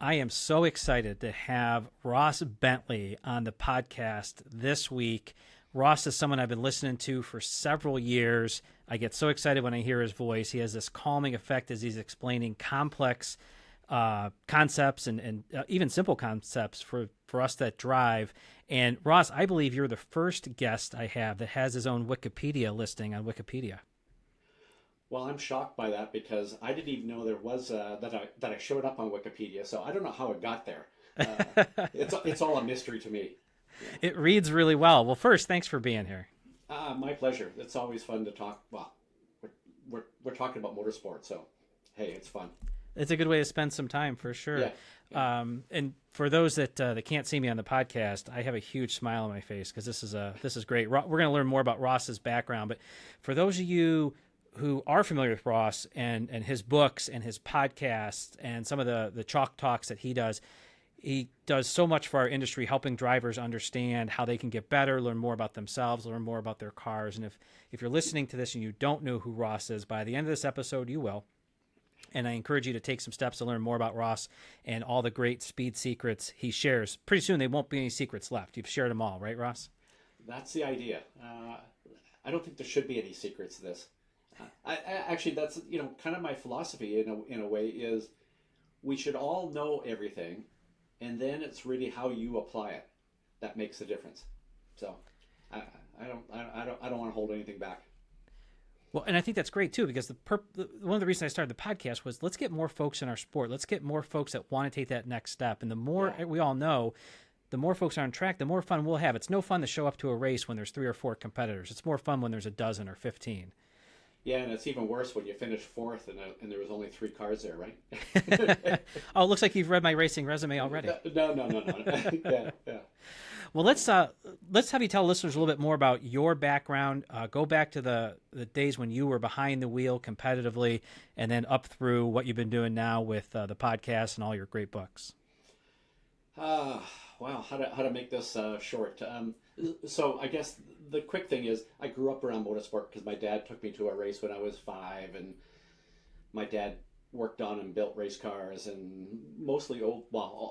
I am so excited to have Ross Bentley on the podcast this week. Ross is someone I've been listening to for several years. I get so excited when I hear his voice. He has this calming effect as he's explaining complex concepts and even simple concepts for us that drive. And Ross, I believe you're the first guest I have that has his own Wikipedia listing on Wikipedia. Well, I'm shocked by that because I didn't even know there was that I showed up on Wikipedia. So I don't know how it got there. It's all a mystery to me. Yeah. It reads really well. Well, first, thanks for being here. My pleasure. It's always fun to talk. Well, we're talking about motorsports, so hey, it's fun. It's a good way to spend some time for sure. Yeah. And for those that can't see me on the podcast, I have a huge smile on my face because this is great. We're going to learn more about Ross's background, but for those of you who are familiar with Ross and his books and his podcasts and some of the chalk talks that he does so much for our industry, helping drivers understand how they can get better, learn more about themselves, learn more about their cars. And if you're listening to this and you don't know who Ross is, by the end of this episode, you will. And I encourage you to take some steps to learn more about Ross and all the great speed secrets he shares. Pretty soon, there won't be any secrets left. You've shared them all, right, Ross? That's the idea. I don't think there should be any secrets to this. Actually, that's kind of my philosophy in a way is we should all know everything, and then it's really how you apply it that makes the difference. So I don't want to hold anything back. Well, and I think that's great too, because one of the reasons I started the podcast was let's get more folks in our sport. Let's get more folks that want to take that next step. And the more we all know, the more folks are on track, the more fun we'll have. It's no fun to show up to a race when there's 3 or 4 competitors. It's more fun when there's a dozen or 15. Yeah, and it's even worse when you finish 4th and there was only 3 cars there, right? Oh, it looks like you've read my racing resume already. No. Yeah. Well, let's have you tell listeners a little bit more about your background. Go back to the days when you were behind the wheel competitively, and then up through what you've been doing now with the podcast and all your great books. Wow, how to make this short. So I guess the quick thing is I grew up around motorsport because my dad took me to a race when I was 5, and my dad worked on and built race cars and mostly all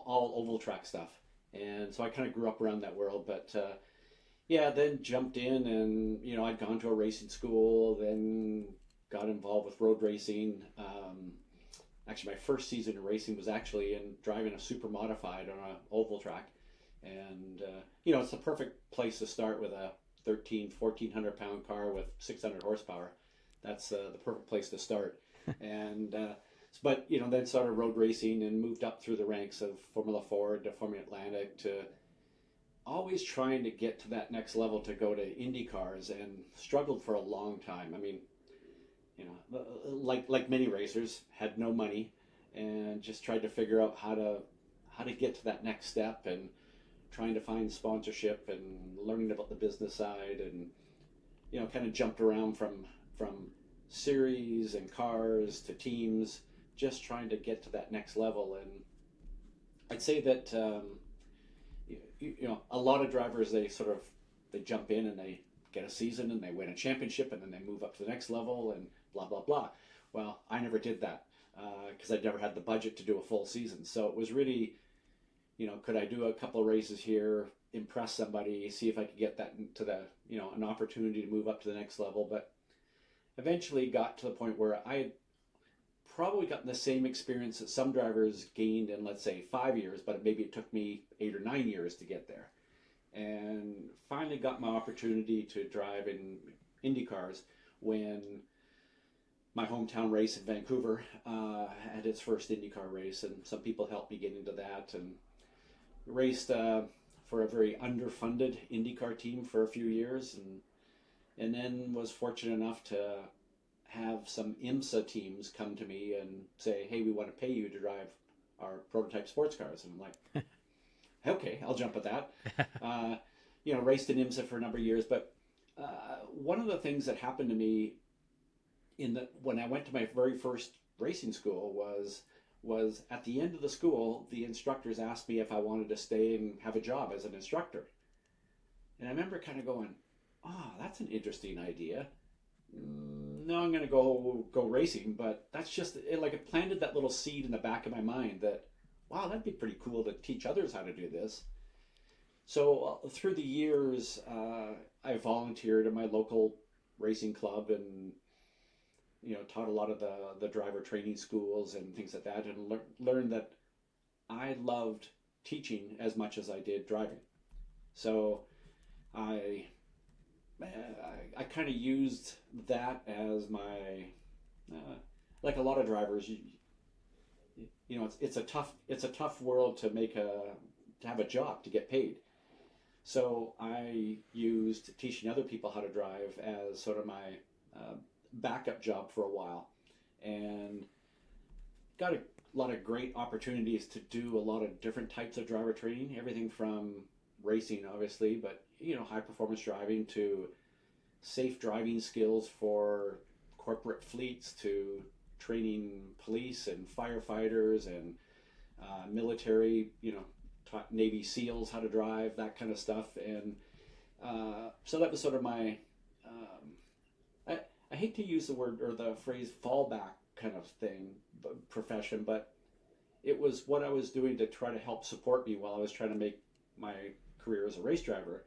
oval track stuff. And so I kind of grew up around that world, but then jumped in and, I'd gone to a racing school, then got involved with road racing. Actually, my first season in racing was actually in driving a super modified on an oval track. And, it's the perfect place to start with a 1,400 pound car with 600 horsepower. That's the perfect place to start. And, but, then started road racing and moved up through the ranks of Formula Ford to Formula Atlantic to always trying to get to that next level to go to Indy cars, and struggled for a long time. I mean, like many racers, had no money and just tried to figure out how to get to that next step, and trying to find sponsorship and learning about the business side, and kind of jumped around from series and cars to teams, just trying to get to that next level. And I'd say that a lot of drivers, they jump in and they get a season and they win a championship and then they move up to the next level and blah blah blah. Well, I never did that because I'd never had the budget to do a full season. So it was really, could I do a couple of races here, impress somebody, see if I could get that to the an opportunity to move up to the next level. But eventually got to the point where I had probably gotten the same experience that some drivers gained in, let's say, 5 years, but maybe it took me 8 or 9 years to get there. And finally got my opportunity to drive in Indy cars when my hometown race in Vancouver had its first IndyCar race, and some people helped me get into that, and raced for a very underfunded IndyCar team for a few years, and then was fortunate enough to have some IMSA teams come to me and say, hey, we want to pay you to drive our prototype sports cars. And I'm like, okay, I'll jump at that. Raced in IMSA for a number of years. But one of the things that happened to me when I went to my very first racing school was at the end of the school, the instructors asked me if I wanted to stay and have a job as an instructor. And I remember kind of going, that's an interesting idea. No, I'm going to go racing, but that's just it planted that little seed in the back of my mind that, wow, that'd be pretty cool to teach others how to do this. So through the years, I volunteered in my local racing club and taught a lot of the driver training schools and things like that, and learned that I loved teaching as much as I did driving. So I I kind of used that as my like a lot of drivers. It's a tough world to have a job to get paid. So I used teaching other people how to drive as sort of my backup job for a while, and got a lot of great opportunities to do a lot of different types of driver training. Everything from racing, obviously, but high performance driving, to safe driving skills for corporate fleets, to training police and firefighters and military, taught Navy SEALs how to drive, that kind of stuff. And so that was sort of my, I hate to use the word or the phrase fallback kind of thing, profession, but it was what I was doing to try to help support me while I was trying to make my career as a race driver.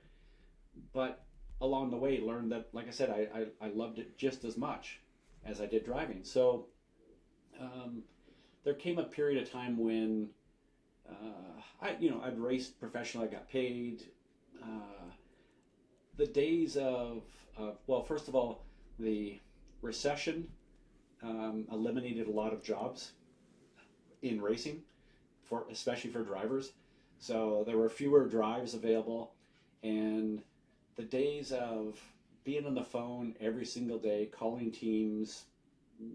But along the way, learned that, like I said, I loved it just as much as I did driving. So there came a period of time when I'd raced professionally. I got paid. The days of well, first of all, the recession eliminated a lot of jobs in racing, especially for drivers. So there were fewer drives available, and the days of being on the phone every single day, calling teams,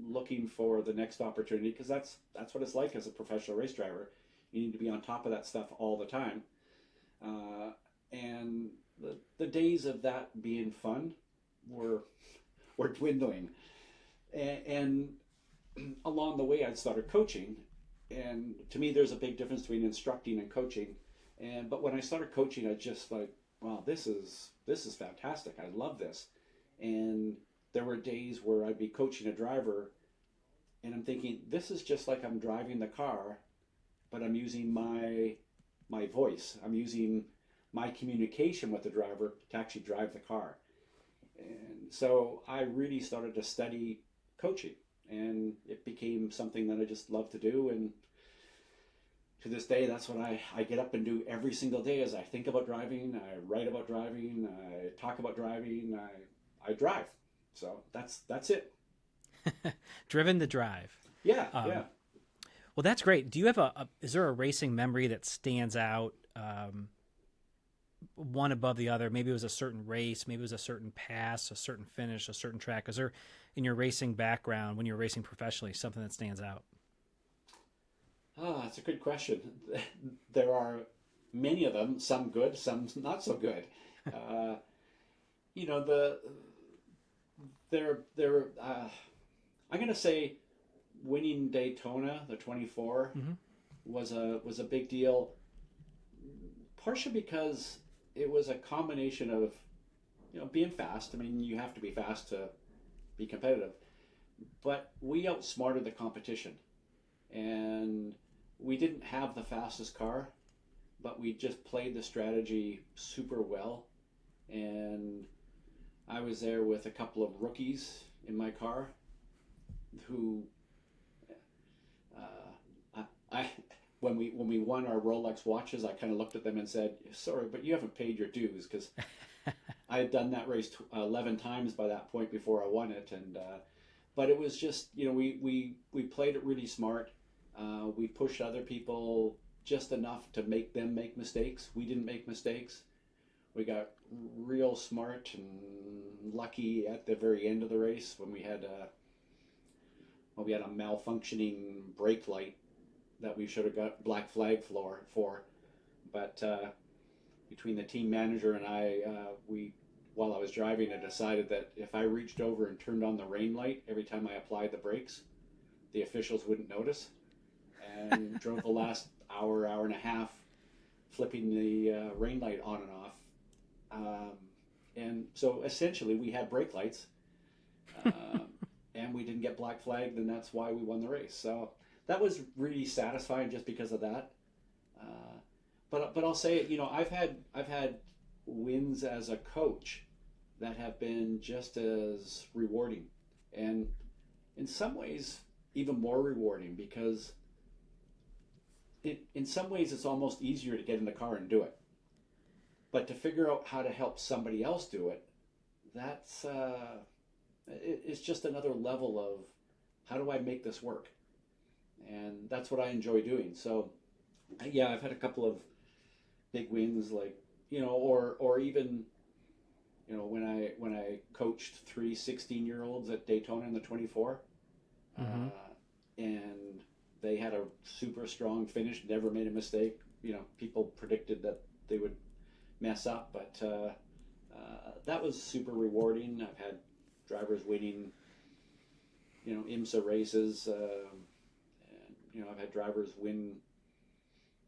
looking for the next opportunity, because that's what it's like as a professional race driver. You need to be on top of that stuff all the time. And the days of that being fun were dwindling. And along the way, I'd started coaching. And to me, there's a big difference between instructing and coaching. But when I started coaching, I just like, wow, this is fantastic. I love this. And there were days where I'd be coaching a driver, and I'm thinking, this is just like I'm driving the car, but I'm using my voice. I'm using my communication with the driver to actually drive the car. And so I really started to study coaching, and it became something that I just love to do. And to this day, that's what I get up and do every single day. As I think about driving, I write about driving, I talk about driving, I drive. So that's it. Driven to drive. Yeah, yeah. Well, that's great. Do you have is there a racing memory that stands out, one above the other? Maybe it was a certain race, maybe it was a certain pass, a certain finish, a certain track. Is there, in your racing background, when you're racing professionally, something that stands out? Oh, that's a good question. There are many of them, some good, some not so good. I'm going to say winning Daytona, the 24, was a big deal, partially because it was a combination of being fast. I mean, you have to be fast to be competitive, but we outsmarted the competition, and we didn't have the fastest car, but we just played the strategy super well. And I was there with a couple of rookies in my car who I when we won our Rolex watches, I kind of looked at them and said, sorry, but you haven't paid your dues, because I had done that race 11 times by that point before I won it. And but it was just, we played it really smart. We pushed other people just enough to make them make mistakes. We didn't make mistakes. We got real smart and lucky at the very end of the race when we had a malfunctioning brake light that we should have got black flag for. But between the team manager and I, while I was driving, I decided that if I reached over and turned on the rain light every time I applied the brakes, the officials wouldn't notice. And drove the last hour and a half flipping the rain light on and off. And so essentially we had brake lights, and we didn't get black flagged, and that's why we won the race. So that was really satisfying just because of that. But I'll say it. I've had wins as a coach that have been just as rewarding, and in some ways even more rewarding because in some ways it's almost easier to get in the car and do it. But to figure out how to help somebody else do it, that's it's just another level of how do I make this work, and that's what I enjoy doing. So yeah, I've had a couple of big wins, like or even when I coached 3 16-year-olds at Daytona in the 24, Mm-hmm. and they had a super strong finish, never made a mistake. People predicted that they would mess up, but that was super rewarding. I've had drivers winning, IMSA races, and I've had drivers win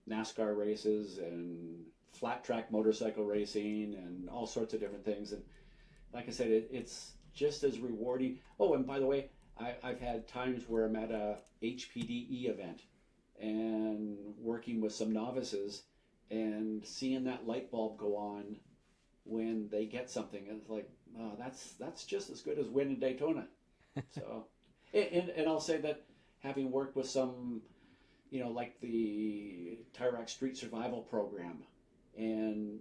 NASCAR races and flat track motorcycle racing and all sorts of different things. And like I said, it's just as rewarding. Oh, and by the way, I've had times where I'm at a HPDE event and working with some novices and seeing that light bulb go on when they get something. And it's like, oh, that's just as good as winning Daytona. So, and I'll say that having worked with some, like the Tyrac Street Survival program, and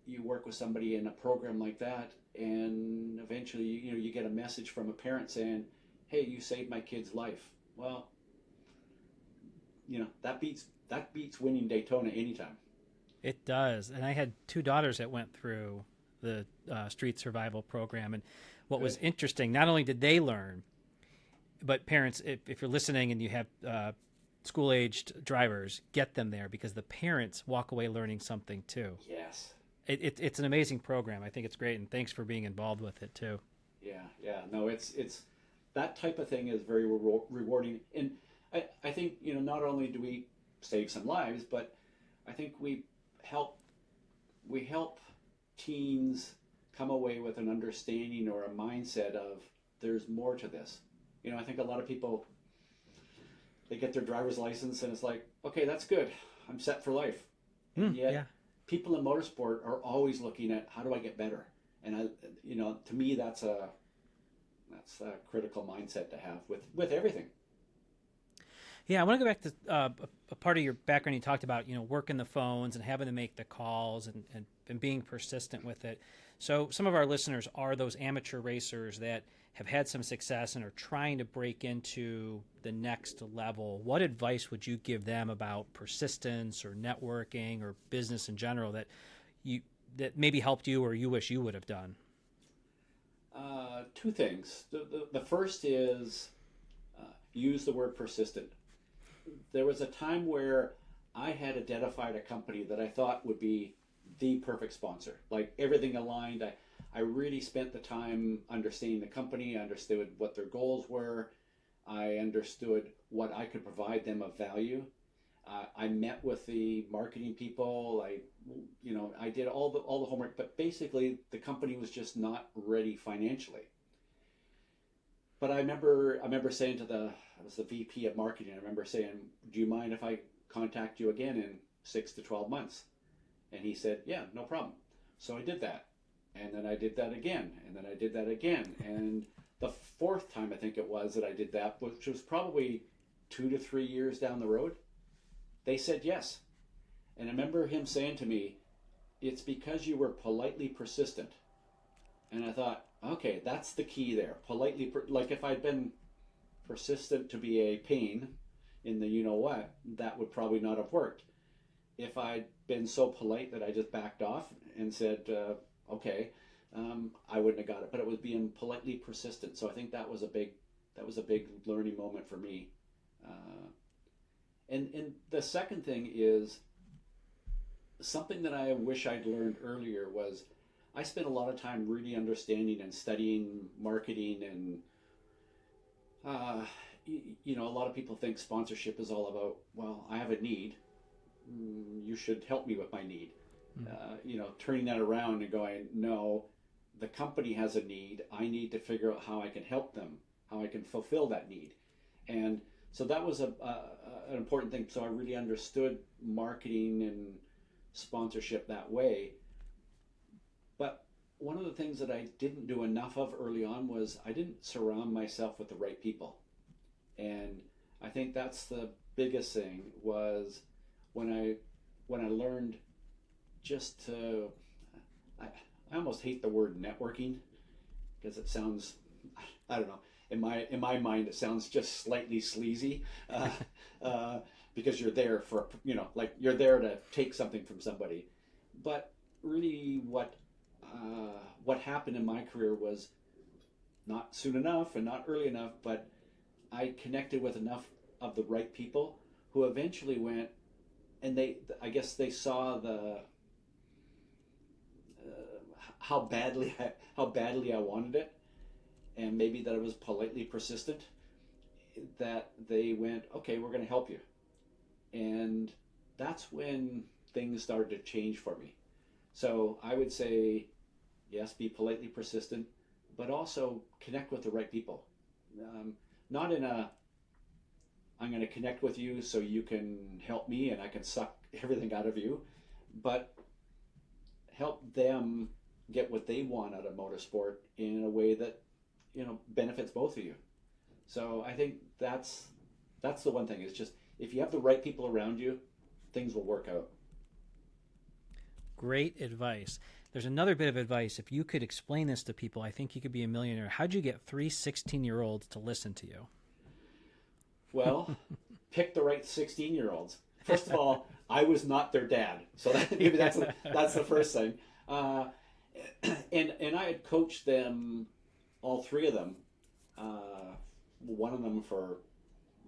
you work with somebody in a program like that, and eventually, you get a message from a parent saying, "Hey, you saved my kid's life." Well, that beats winning Daytona anytime. It does. And I had two daughters that went through the street survival program. And what was Good. interesting, not only did they learn, but parents, if you're listening and you have school-aged drivers, get them there because the parents walk away learning something too. Yes. It's an amazing program. I think it's great, and thanks for being involved with it too. Yeah. Yeah. No, it's that type of thing is very rewarding, and I think not only do we save some lives, but I think we help teens come away with an understanding or a mindset of there's more to this. I think a lot of people, they get their driver's license and it's like, okay, that's good, I'm set for life. And yet Yeah. people in motorsport are always looking at how do I get better. And to me, that's a critical mindset to have with everything. Yeah, I want to go back to a part of your background. You talked about, working the phones and having to make the calls and being persistent with it. So some of our listeners are those amateur racers that have had some success and are trying to break into the next level. What advice would you give them about persistence or networking or business in general that maybe helped you or you wish you would have done? Two things. The first is use the word persistent. There was a time where I had identified a company that I thought would be the perfect sponsor. Like everything aligned. I really spent the time understanding the company. I understood what their goals were. I understood what I could provide them of value. I met with the marketing people. I did all the homework, but basically the company was just not ready financially. But I remember saying I was the VP of marketing. I remember saying, "Do you mind if I contact you again in 6 to 12 months?" And he said, "Yeah, no problem." So I did that, and then I did that again, and then I did that again, and the fourth time I think it was that I did that, which was probably 2 to 3 years down the road, they said yes. And I remember him saying to me, "It's because you were politely persistent." And I thought, okay, that's the key there. Like if I'd been persistent to be a pain in the what, that would probably not have worked. If I'd been so polite that I just backed off and said, okay, I wouldn't have got it. But it was being politely persistent. So I think that was a big learning moment for me. And the second thing is something that I wish I'd learned earlier was I spent a lot of time really understanding and studying marketing, and a lot of people think sponsorship is all about, well, I have a need, you should help me with my need. Turning that around and going, no, the company has a need, I need to figure out how I can help them, how I can fulfill that need. And So that was an important thing. So I really understood marketing and sponsorship that way. But one of the things that I didn't do enough of early on was I didn't surround myself with the right people. And I think that's the biggest thing was when I learned just to I, I almost hate the word networking because it sounds, I don't know, in my mind it sounds just slightly sleazy, because you're there for, like you're there to take something from somebody. But really what happened in my career was not soon enough and not early enough, but I connected with enough of the right people who eventually went, and I guess they saw the how badly I wanted it, and maybe that I was politely persistent, that they went, okay, we're going to help you. And that's when things started to change for me. So I would say, yes, be politely persistent, but also connect with the right people. Not in a, I'm going to connect with you so you can help me and I can suck everything out of you, but help them get what they want out of motorsport in a way that benefits both of you. So I think that's the one thing, is just if you have the right people around you, things will work out. Great advice. There's another bit of advice. If you could explain this to people, I think you could be a millionaire. How'd you get 3 16-year-olds to listen to you? Well, pick the right 16-year-olds. First of all, I was not their dad, so maybe that's the first thing. And I had coached them, all three of them. One of them for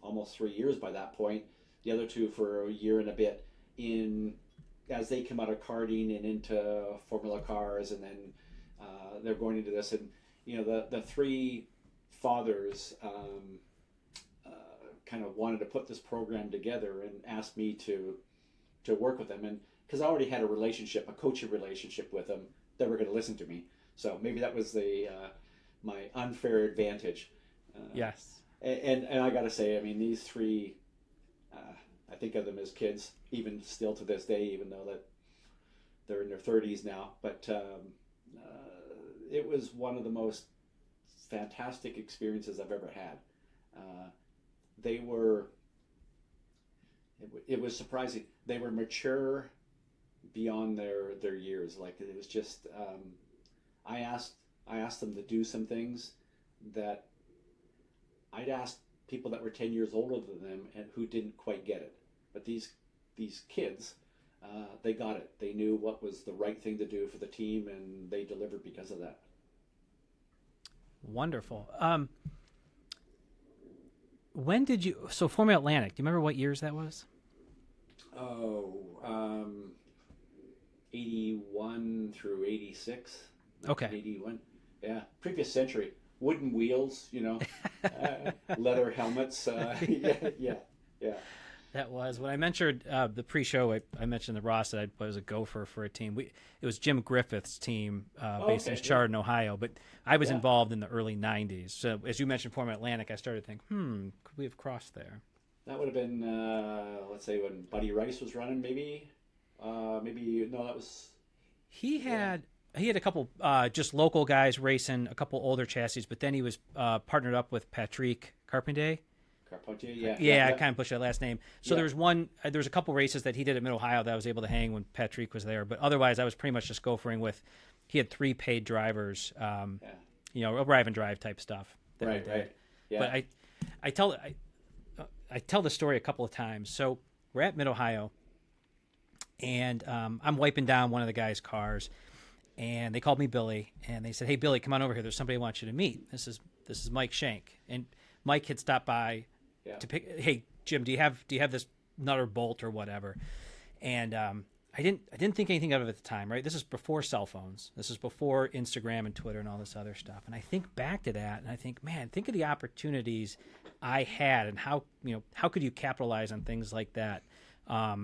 almost 3 years by that point. The other two for a year and a bit as they come out of karting and into Formula cars, and then they're going into this. And the three fathers kind of wanted to put this program together and asked me to work with them, and because I already had a coaching relationship with them, they were going to listen to me. So maybe that was my unfair advantage. Yes. And I got to say, I mean, these three, I think of them as kids, even still to this day, even though that they're in their 30s now. But it was one of the most fantastic experiences I've ever had. It was surprising. They were mature beyond their years. Like, it was just, I asked them to do some things that I'd asked people that were 10 years older than them and who didn't quite get it. But these kids, they got it. They knew what was the right thing to do for the team, and they delivered because of that. Wonderful. When did you, so Formula Atlantic, do you remember what years that was? 81 through 86. Okay. 81. Yeah. Previous century. Wooden wheels, leather helmets. Yeah. That was when I mentioned the pre-show. I mentioned the Ross that I was a gopher for a team. It was Jim Griffith's team based in Chardon, Ohio. But I was involved in the early '90s. So as you mentioned Formula Atlantic, I started to think, could we have crossed there? That would have been, let's say, when Buddy Rice was running. Maybe no, that was. He had a couple just local guys racing, a couple older chassis, but then he was partnered up with Patrick Carpentier. Carpentier, yeah. I kind of pushed that last name. So there was a couple races that he did at Mid-Ohio that I was able to hang when Patrick was there. But otherwise, I was pretty much just gophering with. He had 3 paid drivers, arrive and drive type stuff. Right. Yeah. But I tell the story a couple of times. So we're at Mid-Ohio, and I'm wiping down one of the guys' cars, and they called me Billy, and they said, "Hey, Billy, come on over here. There's somebody I want you to meet. This is Mike Shank." And Mike had stopped by to pick. Hey, Jim, do you have this nut or bolt or whatever? And I didn't think anything of it at the time. Right, this is before cell phones. This is before Instagram and Twitter and all this other stuff. And I think back to that, and I think, man, think of the opportunities I had, and how could you capitalize on things like that? I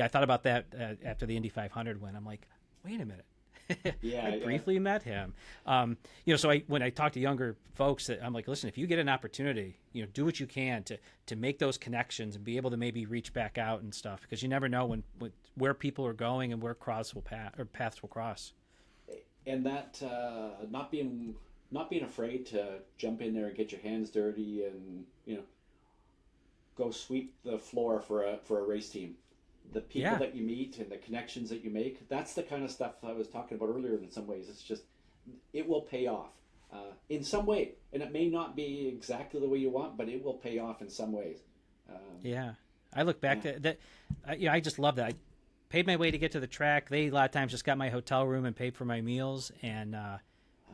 thought about that after the Indy 500 win. I'm like, wait a minute. Yeah, I yeah. briefly met him. So when I talk to younger folks, I'm like, listen, if you get an opportunity, do what you can to make those connections and be able to maybe reach back out and stuff, because you never know where people are going and where paths will cross. And that not being afraid to jump in there and get your hands dirty and go sweep the floor for a race team. The people Yeah, that you meet and the connections that you make, that's the kind of stuff I was talking about earlier. In some ways, it's just, it will pay off in some way, and it may not be exactly the way you want, but it will pay off in some ways. yeah. I look back Yeah, to that. I just love that. I paid my way to get to the track. They a lot of times just got my hotel room and paid for my meals. And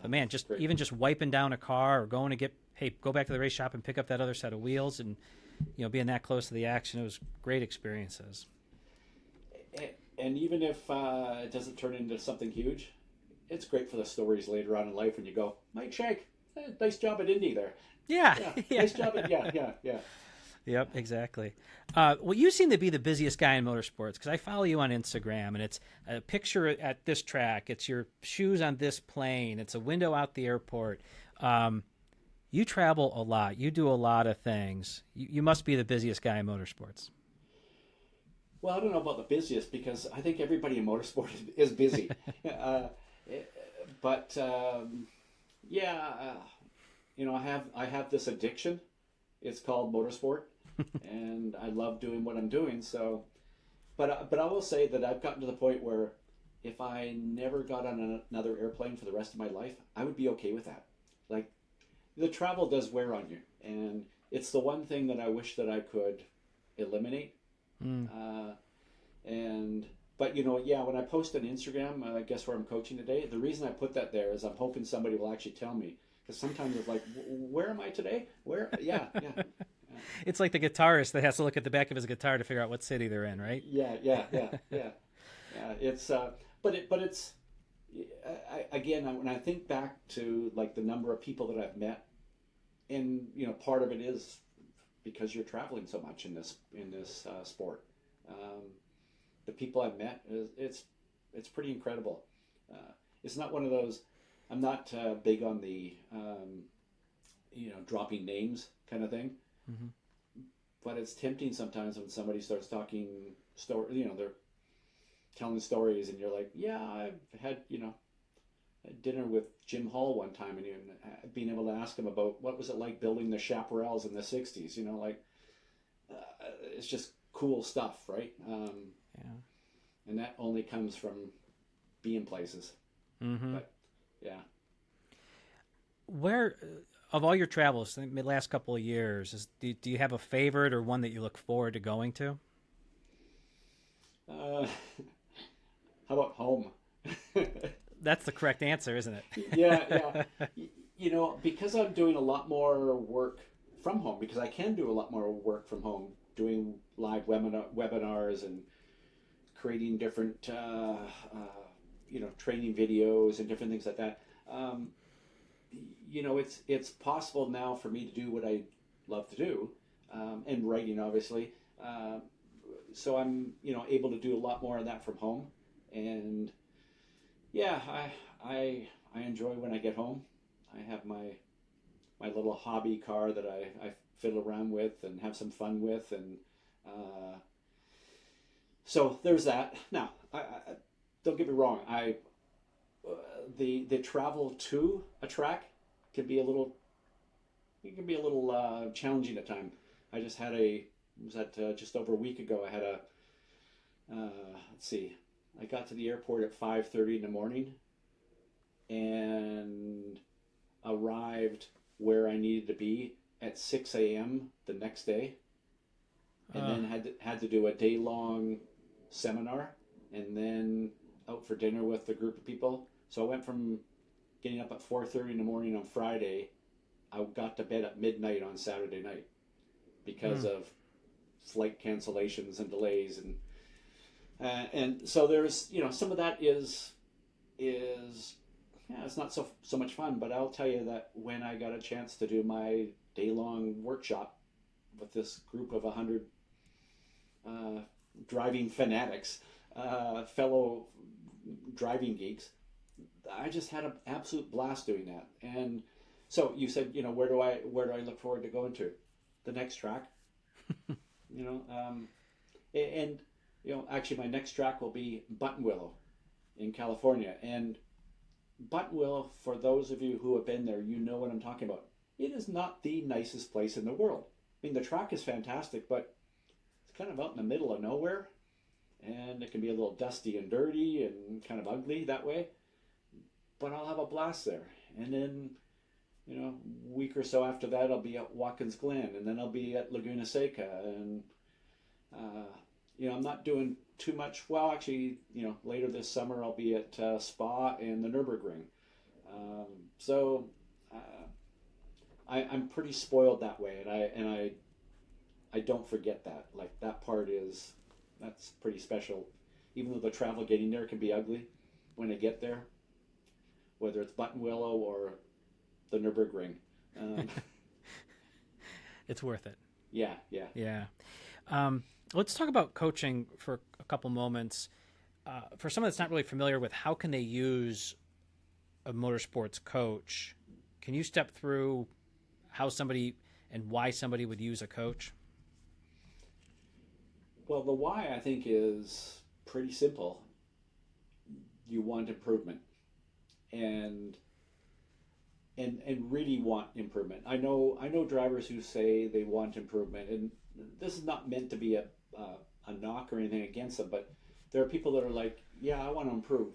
but man, just great. even just wiping down a car or going to go back to the race shop and pick up that other set of wheels, and being that close to the action, it was great experiences. And even if it doesn't turn into something huge, it's great for the stories later on in life when you go, Mike Shank, nice job at Indy there. Yeah, Yeah, yeah. nice job at yeah. Yep, exactly. Well, you seem to be the busiest guy in motorsports, because I follow you on Instagram, and it's a picture at this track. It's your shoes on this plane. It's a window out the airport. You travel a lot. You do a lot of things. You must be the busiest guy in motorsports. Well, I don't know about the busiest because I think everybody in motorsport is busy. uh, but yeah, I have this addiction. It's called motorsport, and I love doing what I'm doing. So, but I will say that I've gotten to the point where if I never got on another airplane for the rest of my life, I would be okay with that. Like, the travel does wear on you, and it's the one thing that I wish that I could eliminate. Mm. And but yeah, when I post on Instagram, guess where I'm coaching today? The reason I put that there is I'm hoping somebody will actually tell me, because sometimes it's like, where am I today? Where? Yeah, yeah. It's like the guitarist that has to look at the back of his guitar to figure out what city they're in, right? Yeah. It's but it's again, when I think back to like the number of people that I've met, and part of it is because you're traveling so much in this sport. The people I've met, it's pretty incredible. It's not one of those. I'm not big on the dropping names kind of thing. Mm-hmm. But it's tempting sometimes when somebody starts talking they're telling stories, and you're like, yeah, I've had dinner with Jim Hall one time, and even being able to ask him about what was it like building the chaparrals in the '60s. It's just cool stuff, right? Yeah. And that only comes from being places. Mm-hmm. But yeah. Where of all your travels in the last couple of years, do you have a favorite or one that you look forward to going to? How about home? That's the correct answer, isn't it? Yeah. Because I'm doing a lot more work from home, because I can do a lot more work from home, doing live webinars and creating different, training videos and different things like that. It's possible now for me to do what I love to do, and writing, obviously. So I'm, able to do a lot more of that from home, and yeah, I enjoy when I get home. I have my little hobby car that I fiddle around with and have some fun with, and so there's that. Now, I don't get me wrong. The travel to a track can be a little challenging at times. I just had just over a week ago. I had let's see, I got to the airport at 5:30 in the morning and arrived where I needed to be at 6 a.m. the next day, and then had to do a day long seminar, and then out for dinner with a group of people. So I went from getting up at 4:30 in the morning on Friday. I got to bed at midnight on Saturday night because of flight cancellations and delays, and so there's some of that is yeah, it's not so much fun. But I'll tell you that when I got a chance to do my day long workshop with this group of 100 driving fanatics, fellow driving geeks, I just had an absolute blast doing that. And so you said, where do I look forward to going to? The next track, you know, and actually my next track will be Buttonwillow in California. And Buttonwillow, for those of you who have been there, you know what I'm talking about. It is not the nicest place in the world. I mean, the track is fantastic, but it's kind of out in the middle of nowhere, and it can be a little dusty and dirty and kind of ugly that way. But I'll have a blast there. And then, a week or so after that, I'll be at Watkins Glen, and then I'll be at Laguna Seca, and I'm not doing too much. Well, actually, later this summer I'll be at Spa and the Nürburgring. So I'm pretty spoiled that way, and I don't forget that. Like that part that's pretty special. Even though the travel getting there can be ugly, when I get there, whether it's Buttonwillow or the Nürburgring, It's worth it. Yeah. Yeah. Let's talk about coaching for a couple moments. For someone that's not really familiar with how can they use a motorsports coach, can you step through how somebody and why somebody would use a coach? Well, the why I think is pretty simple. You want improvement, and really want improvement. I know drivers who say they want improvement, and this is not meant to be a knock or anything against them, but there are people that are like, yeah, I want to improve,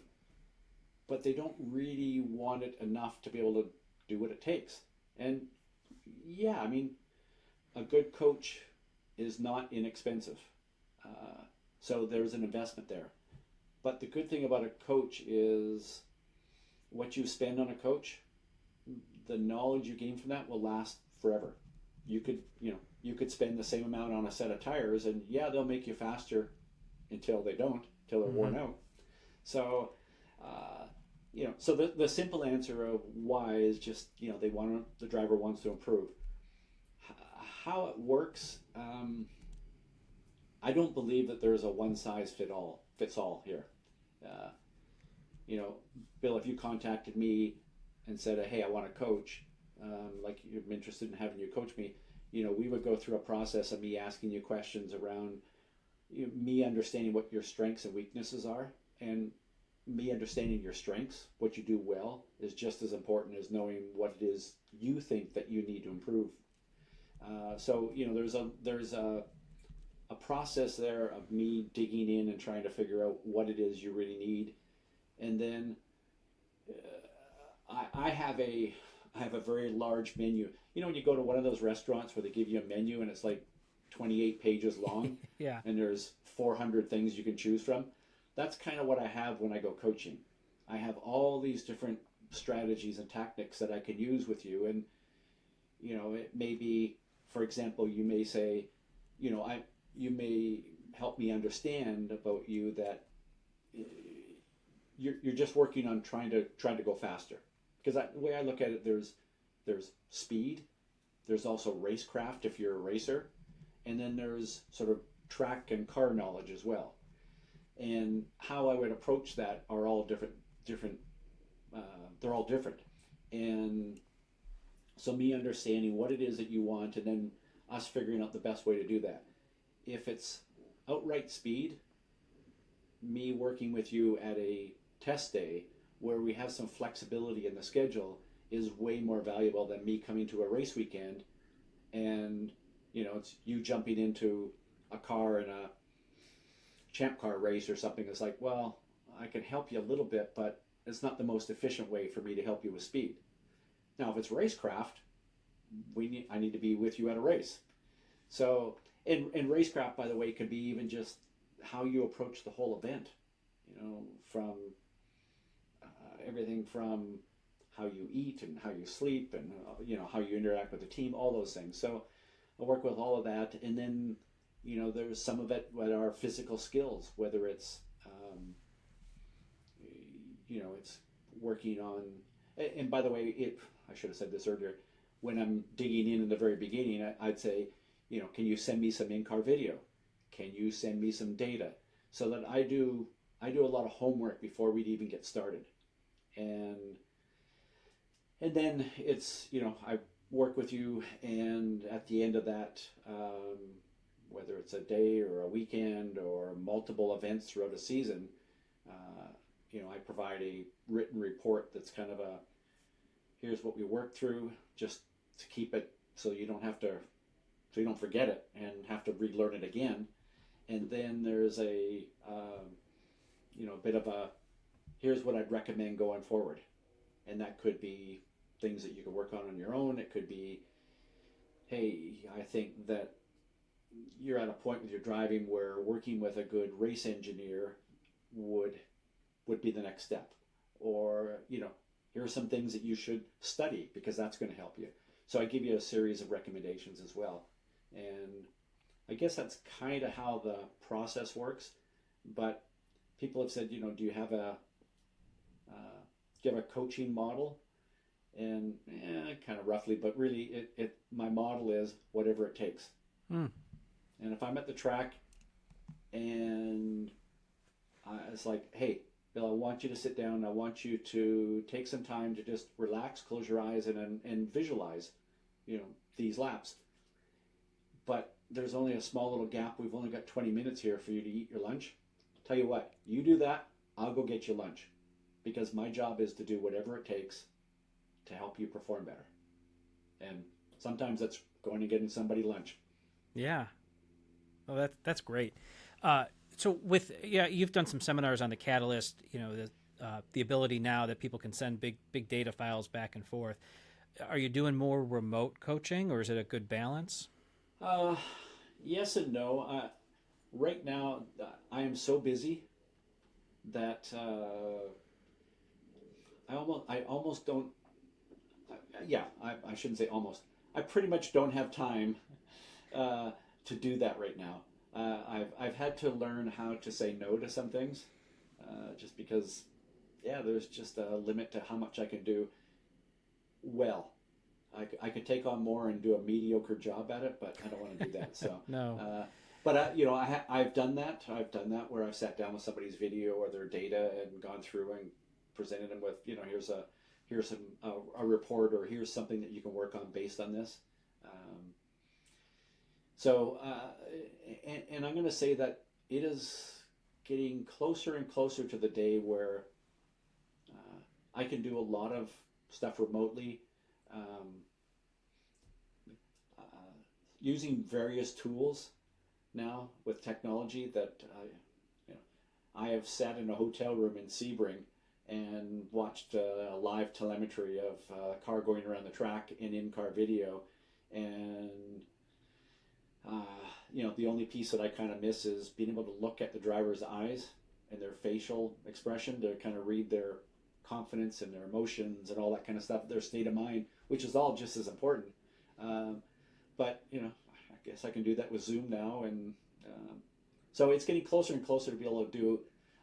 but they don't really want it enough to be able to do what it takes. And yeah, I mean, a good coach is not inexpensive. So there's an investment there. But the good thing about a coach is what you spend on a coach, the knowledge you gain from that will last forever. You could spend the same amount on a set of tires, and yeah, they'll make you faster until they're worn out. So, so the simple answer of why is just, the driver wants to improve. How it works, I don't believe that there's a one size fits all here. Bill, if you contacted me and said, hey, I want a coach, like I'm interested in having you coach me, we would go through a process of me asking you questions around me understanding what your strengths and weaknesses are, and me understanding your strengths, what you do well, is just as important as knowing what it is you think that you need to improve. So there's a process there of me digging in and trying to figure out what it is you really need, and then I have a very large menu. When you go to one of those restaurants where they give you a menu and it's like 28 pages long, Yeah. and there's 400 things you can choose from. That's kind of what I have when I go coaching. I have all these different strategies and tactics that I can use with you, and it may be, for example, you may say, you may help me understand about you that you're just working on trying to go faster. Because the way I look at it, there's speed, there's also racecraft if you're a racer, and then there's sort of track and car knowledge as well. And how I would approach that are all different. They're all different, and so me understanding what it is that you want, and then us figuring out the best way to do that. If it's outright speed, me working with you at a test day where we have some flexibility in the schedule is way more valuable than me coming to a race weekend and it's you jumping into a car in a champ car race or something. It's like, well, I can help you a little bit, but it's not the most efficient way for me to help you with speed. Now, if it's racecraft, I need to be with you at a race. So, and racecraft, by the way, can be even just how you approach the whole event. From everything from how you eat and how you sleep and how you interact with the team, all those things. So I work with all of that, and then there's some of it that are physical skills, whether it's it's working on. And by the way, I should have said this earlier. When I'm digging in the very beginning, I'd say, can you send me some in-car video? Can you send me some data? So that I do a lot of homework before we'd even get started. and then it's, I work with you, and at the end of that, whether it's a day or a weekend or multiple events throughout a season, I provide a written report that's kind of here's what we worked through, just to keep it so you don't forget it and have to relearn it again. And then there's a bit of here's what I'd recommend going forward. And that could be things that you can work on your own. It could be, hey, I think that you're at a point with your driving where working with a good race engineer would be the next step. Or, here are some things that you should study because that's going to help you. So I give you a series of recommendations as well. And I guess that's kind of how the process works. But people have said, do you have a coaching model? And kind of roughly, but really, my model is whatever it takes. And if I'm at the track, and it's like, hey, Bill, I want you to sit down. I want you to take some time to just relax, close your eyes, and visualize, these laps. But there's only a small little gap. We've only got 20 minutes here for you to eat your lunch. Tell you what, you do that, I'll go get you lunch. Because my job is to do whatever it takes to help you perform better. And sometimes that's going and getting somebody lunch. Yeah. Well, that's great. So you've done some seminars on the Catalyst, the ability now that people can send big data files back and forth. Are you doing more remote coaching, or is it a good balance? Yes and no. Right now, I am so busy that I almost don't. I shouldn't say almost. I pretty much don't have time to do that right now. I've had to learn how to say no to some things, just because, there's just a limit to how much I can do. Well, I could take on more and do a mediocre job at it, but I don't want to do that. So No. I've done that. I've done that where I've sat down with somebody's video or their data and gone through and presented them with, here's a report, or here's something that you can work on based on this. And I'm going to say that it is getting closer and closer to the day where I can do a lot of stuff remotely, using various tools now with technology that I have sat in a hotel room in Sebring and watched live telemetry of a car going around the track and in-car video. And, the only piece that I kind of miss is being able to look at the driver's eyes and their facial expression to kind of read their confidence and their emotions and all that kind of stuff, their state of mind, which is all just as important. But, I guess I can do that with Zoom now. And so it's getting closer and closer to be able to do,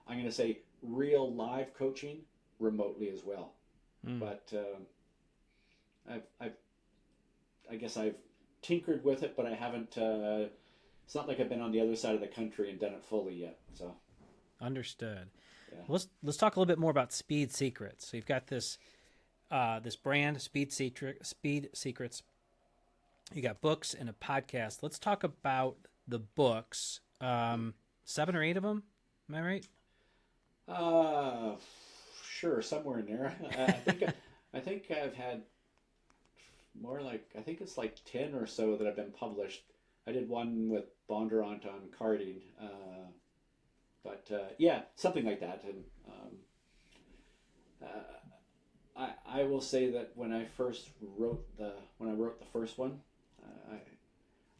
I'm going to say, real live coaching remotely as well. But I guess I've tinkered with it, but I haven't. It's not like I've been on the other side of the country and done it fully yet. So understood. Yeah. Let's talk a little bit more about Speed Secrets. So you've got this brand, Speed Secrets. You got books and a podcast. Let's talk about the books. 7 or 8 of them. Am I right? Sure, somewhere in there. I think I've had more I think it's 10 or so that have been published. I did one with Bondurant on karting, but something like that. And I will say that when I wrote the first one, I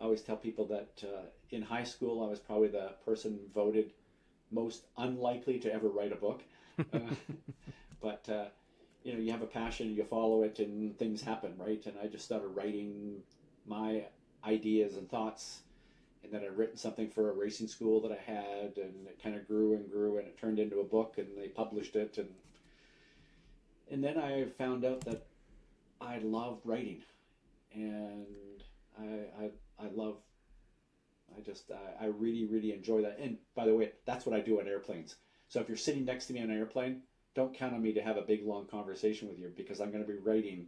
always tell people that in high school I was probably the person voted most unlikely to ever write a book. But you have a passion, you follow it, and things happen, right? And I just started writing my ideas and thoughts, and then I'd written something for a racing school that I had, and it kind of grew and grew, and it turned into a book, and they published it, and then I found out that I loved writing, and I really, really enjoy that. And by the way, that's what I do on airplanes. So if you're sitting next to me on an airplane, don't count on me to have a big long conversation with you, because I'm going to be writing,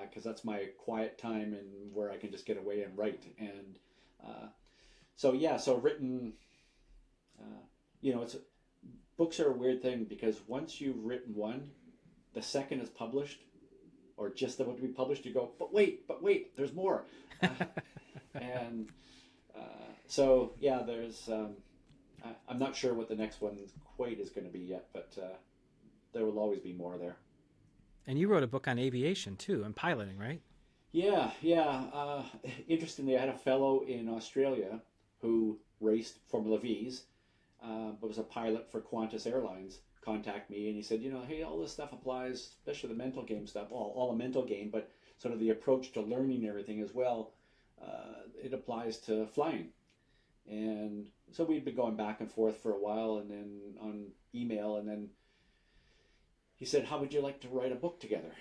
because that's my quiet time and where I can just get away and write. And so written, it's books are a weird thing, because once you've written one, the second it's published or just about to be published, you go, but wait, there's more. And there's I'm not sure what the next one quite is going to be yet, but there will always be more there. And you wrote a book on aviation too, and piloting, right? Yeah. Interestingly, I had a fellow in Australia who raced Formula V's, but was a pilot for Qantas Airlines, contact me, and he said, hey, all this stuff applies, especially the mental game stuff, all the mental game, but sort of the approach to learning everything as well. It applies to flying. And so we'd been going back and forth for a while, and then on email, and then he said, how would you like to write a book together?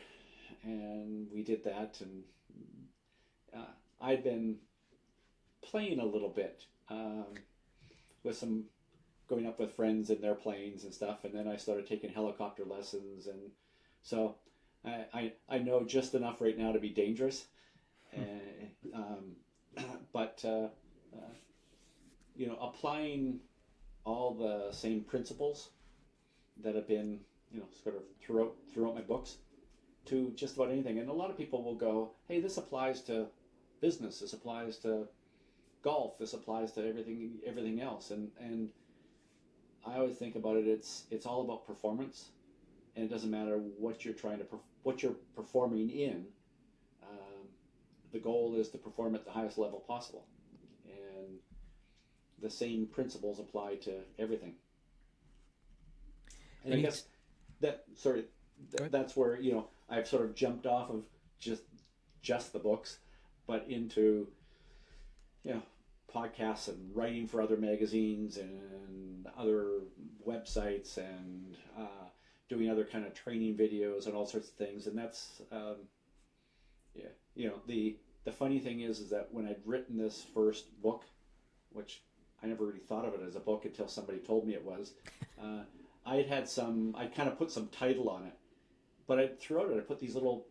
And we did that, and I'd been playing a little bit with some, going up with friends in their planes and stuff, and then I started taking helicopter lessons, and so I know just enough right now to be dangerous, but applying all the same principles that have been sort of throughout my books to just about anything. And a lot of people will go, hey, this applies to business, this applies to golf, this applies to everything else, and I always think about it, it's all about performance, and it doesn't matter what you're what you're performing in. The goal is to perform at the highest level possible, and the same principles apply to everything. And I guess that's where I've sort of jumped off of just the books, but into podcasts and writing for other magazines and other websites, and doing other kind of training videos and all sorts of things. And that's the funny thing is that when I'd written this first book, which I never really thought of it as a book until somebody told me it was, I'd kind of put some title on it, but throughout it I put these little,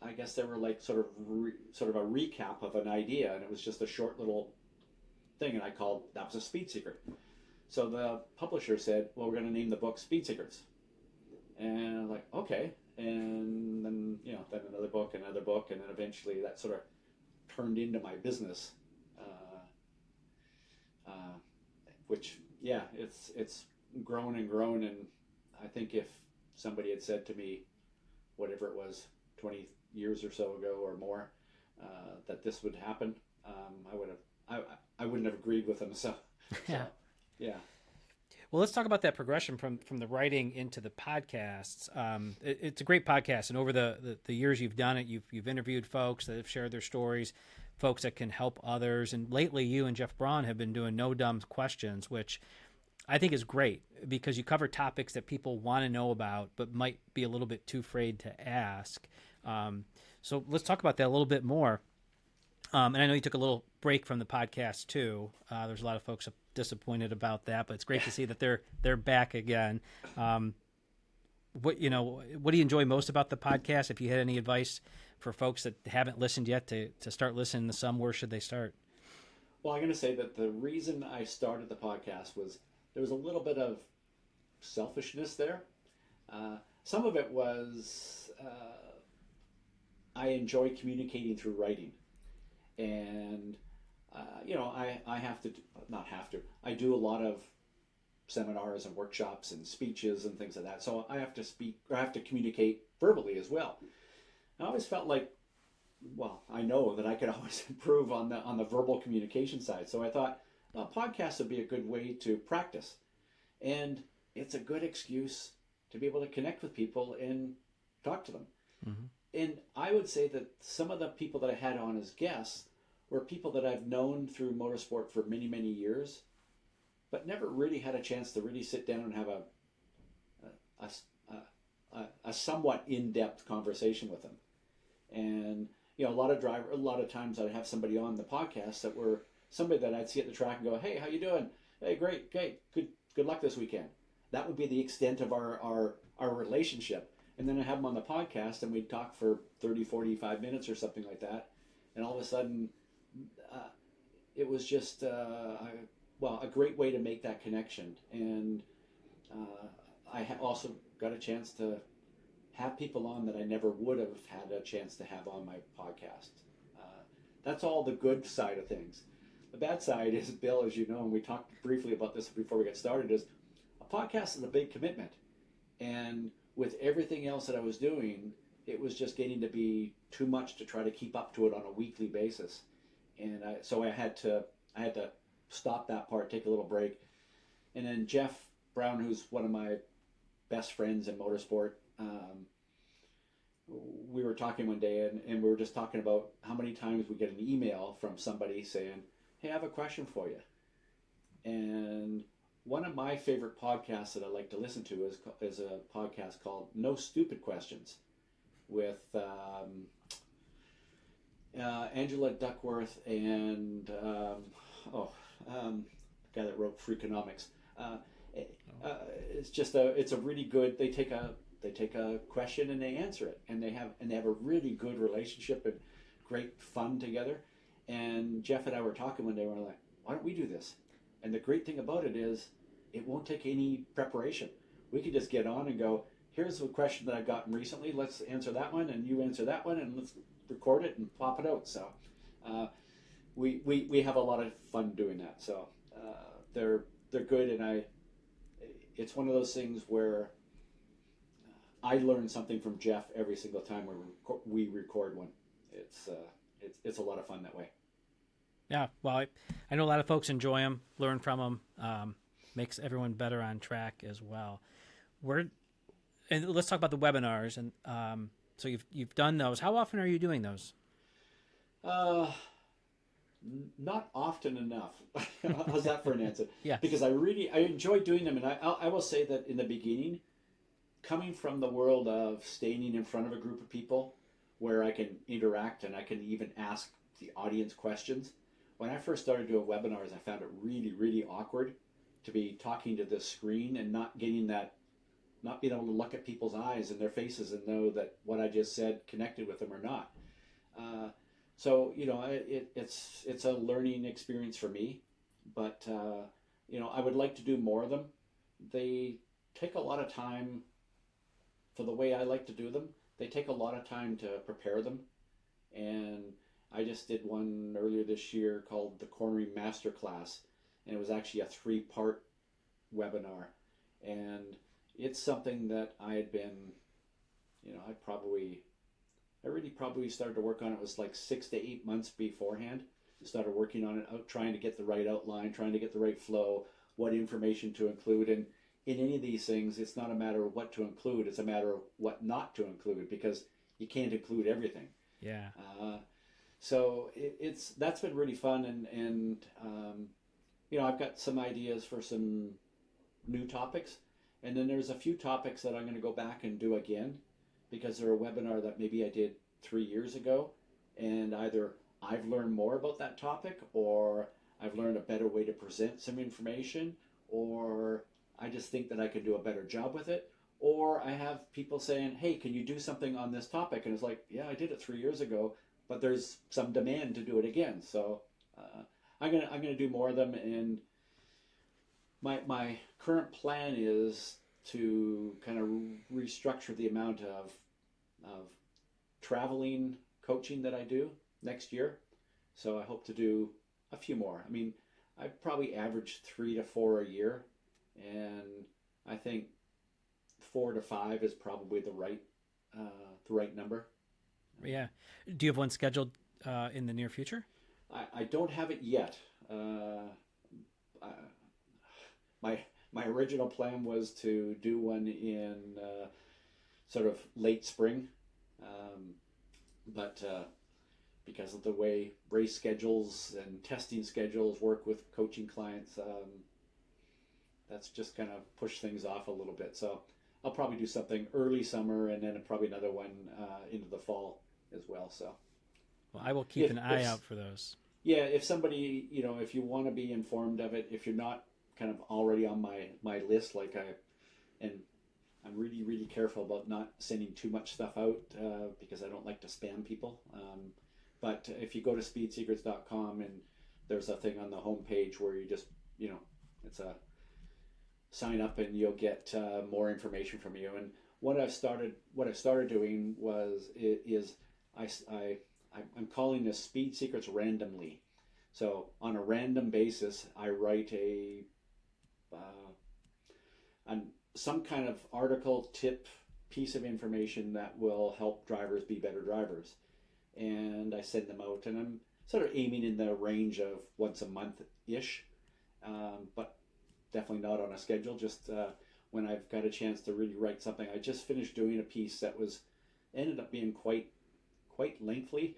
I guess they were like sort of a recap of an idea, and it was just a short little thing, and that was a speed secret. So the publisher said, well, we're going to name the book Speed Secrets. And I'm like, okay. And then, then another book, and then eventually that sort of turned into my business, which, it's grown and grown. And I think if somebody had said to me, whatever it was, 20 years or so ago or more, that this would happen, I wouldn't have agreed with them. So yeah. Well, let's talk about that progression from the writing into the podcasts. It's a great podcast, and over the years you've done it, you've interviewed folks that have shared their stories, folks that can help others. And lately, you and Jeff Braun have been doing No Dumb Questions, which I think is great because you cover topics that people want to know about but might be a little bit too afraid to ask. So let's talk about that a little bit more. And I know you took a little break from the podcast too. There's a lot of folks disappointed about that, but it's great to see that they're back again. What do you enjoy most about the podcast? If you had any advice for folks that haven't listened yet to start listening to some, where should they start? Well, I'm going to say that the reason I started the podcast was there was a little bit of selfishness there. Some of it was I enjoy communicating through writing. And, I do a lot of seminars and workshops and speeches and things like that. So I have to communicate verbally as well. I always felt like, I know that I could always improve on the verbal communication side. So I thought, podcasts would be a good way to practice. And it's a good excuse to be able to connect with people and talk to them. Mm-hmm. And I would say that some of the people that I had on as guests were people that I've known through motorsport for many, many years, but never really had a chance to really sit down and have a somewhat in-depth conversation with them. And a lot of times I'd have somebody on the podcast that were somebody that I'd see at the track and go, "Hey, how you doing? Hey, great, good luck this weekend." That would be the extent of our our relationship. And then I have him on the podcast, and we'd talk for 30, 45 minutes or something like that. And all of a sudden, it was just a great way to make that connection. And I also got a chance to have people on that I never would have had a chance to have on my podcast. That's all the good side of things. The bad side is, Bill, as you know, and we talked briefly about this before we got started, is a podcast is a big commitment. And with everything else that I was doing, it was just getting to be too much to try to keep up to it on a weekly basis. And so I had to stop that part, take a little break. And then Jeff Brown, who's one of my best friends in motorsport, we were talking one day, and we were just talking about how many times we get an email from somebody saying, hey, I have a question for you. And one of my favorite podcasts that I like to listen to is a podcast called No Stupid Questions with Angela Duckworth and the guy that wrote Freakonomics. It's a really good. They take a question and they answer it, and they have a really good relationship and great fun together. And Jeff and I were talking one day, and we're like, why don't we do this? And the great thing about it is it won't take any preparation. We can just get on and go, here's a question that I've gotten recently, let's answer that one, and you answer that one, and let's record it and pop it out. So we have a lot of fun doing that. So they're good, and it's one of those things where I learn something from Jeff every single time we record one. It's a lot of fun that way. Yeah, well, I know a lot of folks enjoy them, learn from them, makes everyone better on track as well. And let's talk about the webinars. And so you've done those. How often are you doing those? Not often enough. How's that for an answer? Yeah. Because I enjoy doing them, and I will say that in the beginning, coming from the world of standing in front of a group of people where I can interact and I can even ask the audience questions. When I first started doing webinars, I found it really, really awkward to be talking to this screen and not being able to look at people's eyes and their faces and know that what I just said connected with them or not. So it's a learning experience for me, but I would like to do more of them. They take a lot of time. For the way I like to do them, they take a lot of time to prepare them. And I just did one earlier this year called the Cornering Masterclass, and it was actually a 3-part webinar. And it's something that I had been, I really probably started to work on it was like 6 to 8 months beforehand. Started working on it, trying to get the right outline, trying to get the right flow, what information to include. And in any of these things, it's not a matter of what to include, it's a matter of what not to include, because you can't include everything. Yeah. So that's been really fun, and I've got some ideas for some new topics, and then there's a few topics that I'm going to go back and do again, because they're a webinar that maybe I did 3 years ago, and either I've learned more about that topic, or I've learned a better way to present some information, or I just think that I could do a better job with it, or I have people saying, hey, can you do something on this topic? And it's like, yeah, I did it 3 years ago, but there's some demand to do it again. So I'm gonna do more of them, and my current plan is to kind of restructure the amount of traveling coaching that I do next year. So I hope to do a few more. I mean, I probably average 3 to 4 a year, and I think 4 to 5 is probably the right number. Yeah. Do you have one scheduled in the near future? I don't have it yet. My original plan was to do one in sort of late spring, but because of the way race schedules and testing schedules work with coaching clients, that's just kind of pushed things off a little bit. So I'll probably do something early summer, and then probably another one into the fall as well. So, well, I will keep an eye out for those. Yeah, if somebody, if you want to be informed of it, if you're not kind of already on my list, I'm really, really careful about not sending too much stuff out because I don't like to spam people. But if you go to speedsecrets.com, and there's a thing on the homepage where you just, it's a sign up and you'll get more information from you. And what I've started doing I'm calling this Speed Secrets randomly. So on a random basis, I write some kind of article, tip, piece of information that will help drivers be better drivers. And I send them out, and I'm sort of aiming in the range of once a month-ish, but definitely not on a schedule, just when I've got a chance to really write something. I just finished doing a piece that ended up being quite lengthy.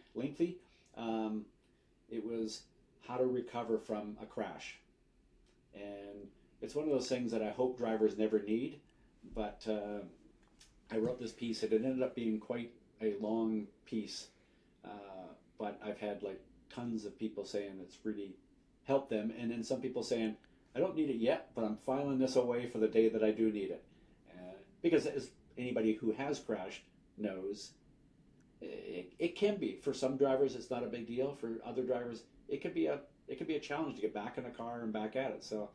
It was how to recover from a crash. And it's one of those things that I hope drivers never need, but I wrote this piece, and it ended up being quite a long piece, but I've had like tons of people saying it's really helped them, and then some people saying, I don't need it yet, but I'm filing this away for the day that I do need it. Because as anybody who has crashed knows, it can be. For some drivers, it's not a big deal. For other drivers, it could be a challenge to get back in a car and back at it. So,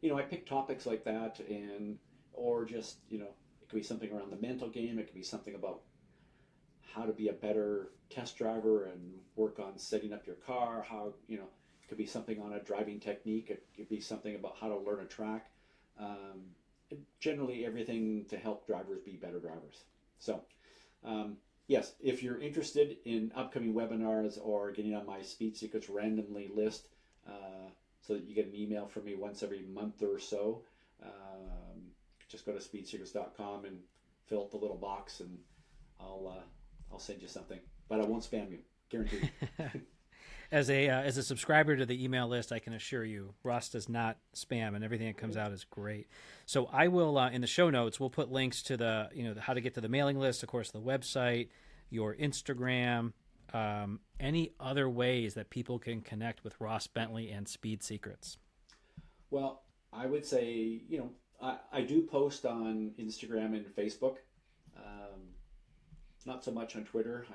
I pick topics like that, or just, it could be something around the mental game. It could be something about how to be a better test driver and work on setting up your car. It could be something on a driving technique. It could be something about how to learn a track. Generally, everything to help drivers be better drivers. So, yes, if you're interested in upcoming webinars or getting on my Speed Secrets randomly list, so that you get an email from me once every month or so, just go to speedsecrets.com and fill out the little box, and I'll send you something. But I won't spam you, guaranteed. As a subscriber to the email list, I can assure you, Ross does not spam, and everything that comes out is great. So I will, in the show notes, we'll put links to the how to get to the mailing list, of course, the website, your Instagram, any other ways that people can connect with Ross Bentley and Speed Secrets. Well, I would say, I do post on Instagram and Facebook. Not so much on Twitter.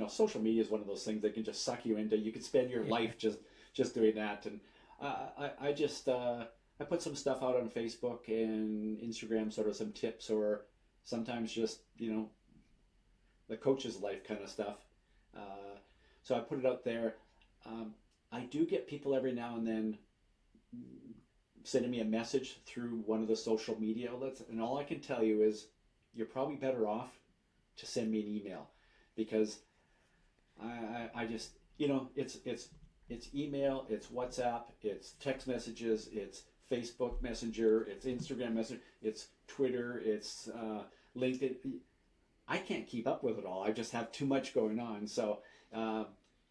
Social media is one of those things that can just suck you into. You could spend your life just doing that. And I put some stuff out on Facebook and Instagram, sort of some tips, or sometimes just the coach's life kind of stuff. So I put it out there. I do get people every now and then sending me a message through one of the social media outlets, and all I can tell you is you're probably better off to send me an email, because I just, it's email, it's WhatsApp, it's text messages, it's Facebook Messenger, it's Instagram Messenger, it's Twitter, it's LinkedIn. I can't keep up with it all. I just have too much going on. So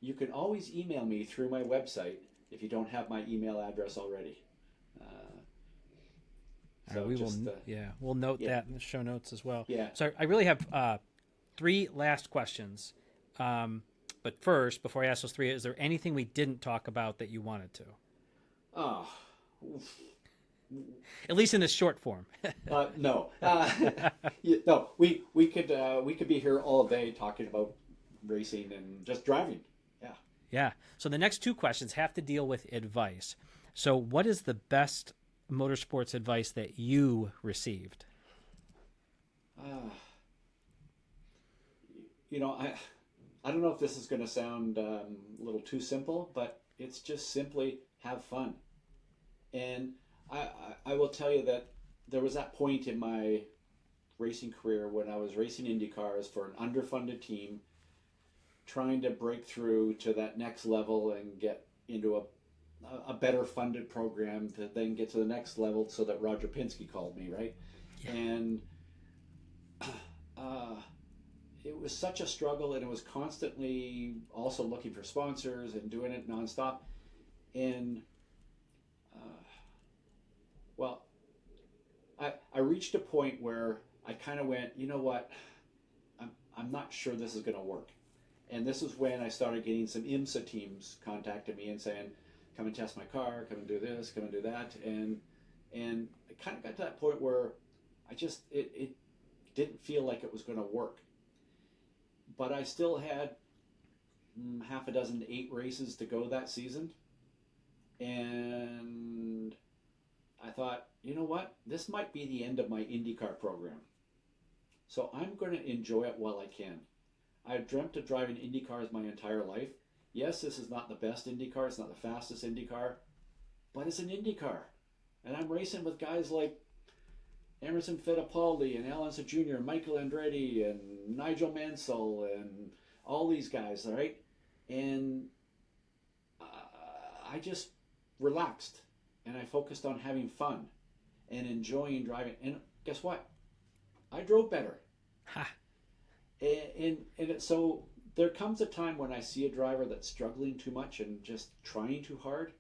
you can always email me through my website if you don't have my email address already. We'll note that in the show notes as well. Yeah. So I really have 3 last questions. But first, before I ask those 3, is there anything we didn't talk about that you wanted to? Oh. At least in this short form. No. No. We could be here all day talking about racing and just driving. Yeah. Yeah. So the next 2 questions have to deal with advice. So what is the best motorsports advice that you received? I don't know if this is going to sound a little too simple, but it's just simply have fun. And I will tell you that there was that point in my racing career when I was racing Indy cars for an underfunded team, trying to break through to that next level and get into a better funded program to then get to the next level, so that Roger Penske called me, right? Yeah. And it was such a struggle, and it was constantly also looking for sponsors and doing it nonstop. And I reached a point where I kind of went, you know what, I'm not sure this is going to work. And this is when I started getting some IMSA teams contacting me and saying, come and test my car, come and do this, come and do that. And I kind of got to that point where it didn't feel like it was going to work. But I still had half a dozen, 8 races to go that season. And I thought, you know what? This might be the end of my IndyCar program. So I'm going to enjoy it while I can. I've dreamt of driving IndyCars my entire life. Yes, this is not the best IndyCar. It's not the fastest IndyCar. But it's an IndyCar. And I'm racing with guys like Emerson Fittipaldi and Al Unser Jr., and Michael Andretti and Nigel Mansell and all these guys, all right? And I just relaxed and I focused on having fun and enjoying driving. And guess what? I drove better. Ha. So there comes a time when I see a driver that's struggling too much and just trying too hard,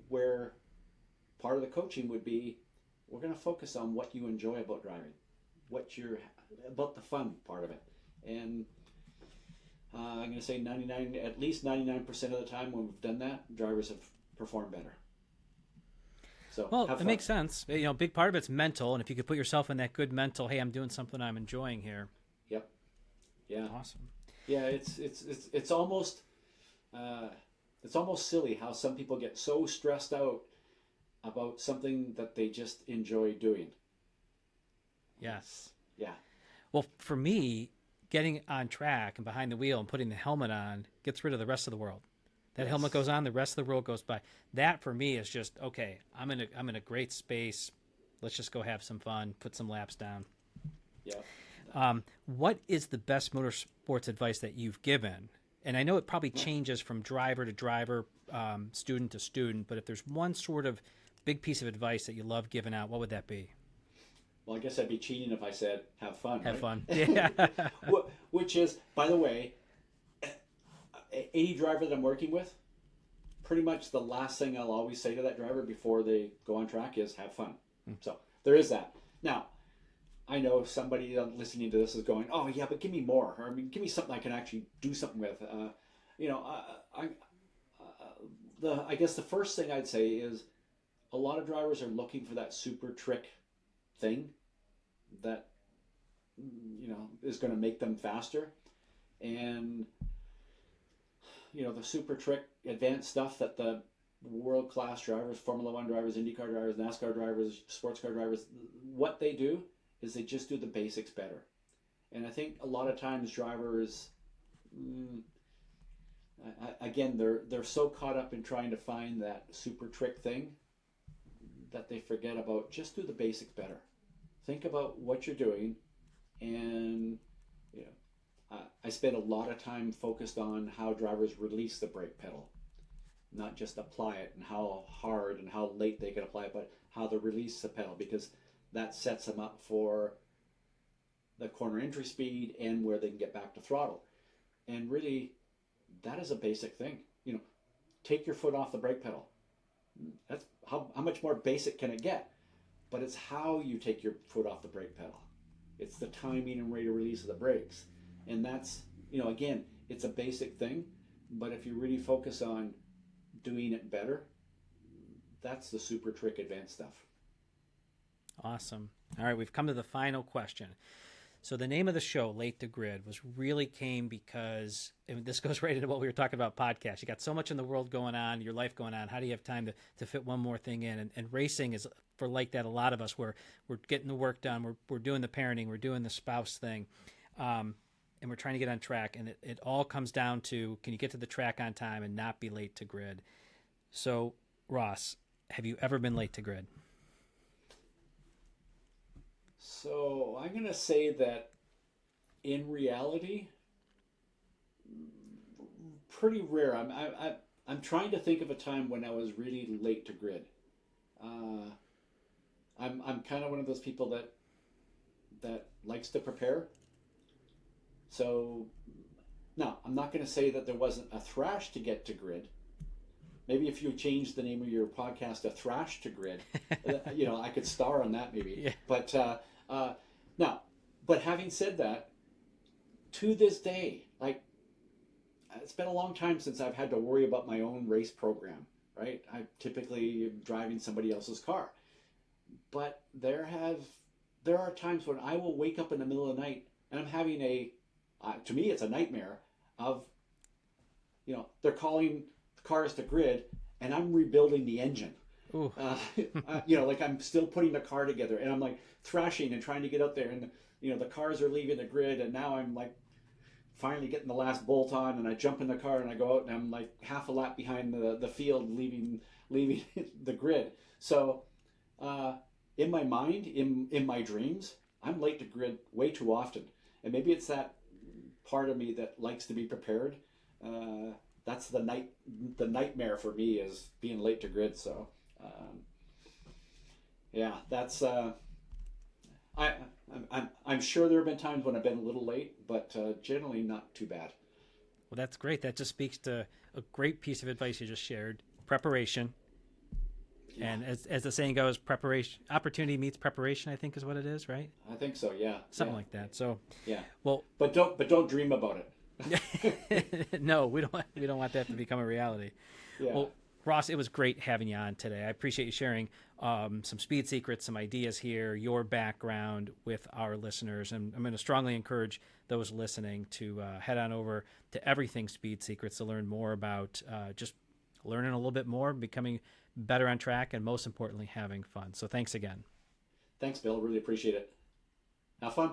where part of the coaching would be, we're going to focus on what you enjoy about driving, about the fun part of it. And I'm going to say at least 99% of the time when we've done that, drivers have performed better. So well, it makes sense. You know, a big part of it's mental, and if you could put yourself in that good mental, hey, I'm doing something I'm enjoying here. Yep. Yeah. Awesome. Yeah, it's almost silly how some people get so stressed out about something that they just enjoy doing. Yes. Yeah. Well, for me, getting on track and behind the wheel and putting the helmet on gets rid of the rest of the world. That helmet goes on, the rest of the world goes by. That for me is just, okay, I'm in a great space. Let's just go have some fun, put some laps down. Yeah. What is the best motorsports advice that you've given? And I know it probably changes from driver to driver, student to student, but if there's one sort of big piece of advice that you love giving out, what would that be? Well, I guess I'd be cheating if I said have fun. Have right? fun. Yeah. Which is, by the way, any driver that I'm working with, pretty much the last thing I'll always say to that driver before they go on track is have fun. So there is that. Now, I know somebody listening to this is going, oh yeah, but give me more. Or, I mean, give me something I can actually do something with. I guess the first thing I'd say is a lot of drivers are looking for that super trick thing that is going to make them faster. And the super trick advanced stuff that the world-class drivers, Formula One drivers, IndyCar drivers, NASCAR drivers, sports car drivers, what they do is they just do the basics better. And I think a lot of times drivers, again, they're so caught up in trying to find that super trick thing that they forget about just do the basics better. Think about what you're doing, and I spend a lot of time focused on how drivers release the brake pedal, not just apply it and how hard and how late they can apply it, but how they release the pedal, because that sets them up for the corner entry speed and where they can get back to throttle. And really, that is a basic thing. Take your foot off the brake pedal. That's how much more basic can it get? But it's how you take your foot off the brake pedal. It's the timing and rate of release of the brakes. And that's, again, it's a basic thing, but if you really focus on doing it better, that's the super trick advanced stuff. Awesome. All right, we've come to the final question. So the name of the show, Late to Grid, came because, and this goes right into what we were talking about podcasts. You got so much in the world going on, your life going on. How do you have time to fit one more thing in? And racing is for like that. A lot of us, we're getting the work done. We're doing the parenting. We're doing the spouse thing. And we're trying to get on track. And it all comes down to, can you get to the track on time and not be late to grid? So, Ross, have you ever been late to grid? So I'm going to say that in reality, pretty rare. I'm trying to think of a time when I was really late to grid. I'm kind of one of those people that likes to prepare. So now I'm not going to say that there wasn't a thrash to get to grid. Maybe if you change the name of your podcast to Thrash to Grid, I could star on that maybe. Yeah. But now, but having said that, to this day, like, it's been a long time since I've had to worry about my own race program, right? I typically am driving somebody else's car. but there are times when I will wake up in the middle of the night and I'm having to me it's a nightmare of, they're calling cars to grid and I'm rebuilding the engine. Ooh. Like I'm still putting the car together and I'm like thrashing and trying to get out there, and the cars are leaving the grid, and now I'm like finally getting the last bolt on, and I jump in the car and I go out and I'm like half a lap behind the field, leaving the grid. So in my mind, in my dreams, I'm late to grid way too often, and maybe it's that part of me that likes to be prepared. That's the nightmare for me, is being late to grid. So that's I'm sure there have been times when I've been a little late, but generally not too bad. Well, that's great. That just speaks to a great piece of advice you just shared: preparation. Yeah. And as the saying goes, opportunity meets preparation, I think is what it is, right? I think so. Yeah. Something like that. So yeah. Well, but don't dream about it. No, we don't want that to become a reality. Yeah. Well, Ross, it was great having you on today. I appreciate you sharing some speed secrets, some ideas here, your background with our listeners. And I'm going to strongly encourage those listening to head on over to Everything Speed Secrets to learn more about just learning a little bit more, becoming better on track, and most importantly, having fun. So thanks again. Thanks, Bill. Really appreciate it. Have fun.